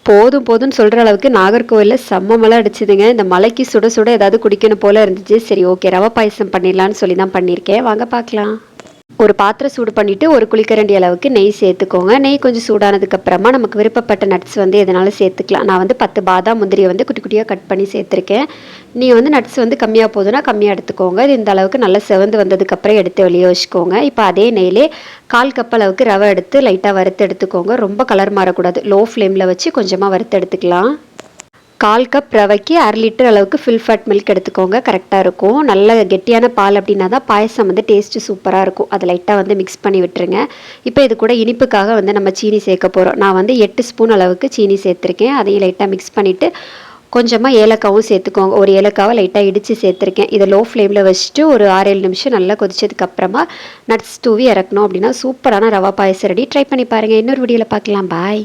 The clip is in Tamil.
போதும் போதும்னு சொல்கிற அளவுக்கு நாகர்கோவிலில் செம்ம மழை அடிச்சுதுங்க. இந்த மழைக்கு சுட சுட ஏதாவது குடிக்கணும் போல் இருந்துச்சு. சரி ஓகே, ரவை பாயசம் பண்ணிடலான்னு சொல்லி தான் பண்ணியிருக்கேன். வாங்க பார்க்கலாம். ஒரு பாத்திரம் சூடு பண்ணிவிட்டு ஒரு குளிக்கரண்டி அளவுக்கு நெய் சேர்த்துக்கோங்க. நெய் கொஞ்சம் சூடானதுக்கப்புறமா நமக்கு விருப்பப்பட்ட நட்ஸ் எதனாலும் சேர்த்துக்கலாம். நான் 10 பாதாம் முந்திரியை குட்டி குட்டியாக கட் பண்ணி சேர்த்துருக்கேன். நீங்கள் நட்ஸ் கம்மியாக போதுன்னா கம்மியாக எடுத்துக்கோங்க. இது இந்த அளவுக்கு நல்லா செவந்து வந்ததுக்கப்புறம் எடுத்து வெளியே வச்சுக்கோங்க. இப்போ அதே நெய்லே 1/4 கப் அளவுக்கு ரவை எடுத்து லைட்டாக வறுத்து எடுத்துக்கோங்க. ரொம்ப கலர் மாறக்கூடாது. லோ ஃப்ளேமில் வச்சு கொஞ்சமாக வறுத்து எடுத்துக்கலாம். 1/4 கப் ரவைக்கு 1/2 லிட்டர் அளவுக்கு ஃபில் ஃபேட் மில்க் எடுத்துக்கோங்க. கரெக்டாக இருக்கும். நல்ல கெட்டியான பால் அப்படின்னா தான் பாயசம் டேஸ்ட்டு சூப்பராக இருக்கும். அதை லைட்டாக மிக்ஸ் பண்ணி விட்டுருங்க. இப்போ இது கூட இனிப்புக்காக நம்ம சீனி சேர்க்க போகிறோம். நான் 8 ஸ்பூன் அளவுக்கு சீனி சேர்த்துருக்கேன். அதையும் லைட்டாக மிக்ஸ் பண்ணிவிட்டு கொஞ்சமாக ஏலக்காவும் சேர்த்துக்கோங்க. ஒரு ஏலக்காவை லைட்டாக இடித்து சேர்த்துருக்கேன். இதை லோ ஃப்ளேமில் வச்சுட்டு ஒரு 6-7 நிமிஷம் நல்லா கொதிச்சதுக்கப்புறமா நட்ஸ் தூவி இறக்கணும். அப்படின்னா சூப்பரான ரவா பாயசம் ரெடி. ட்ரை பண்ணி பாருங்கள். இன்னொரு வீடியோவில் பார்க்கலாம். பாய்.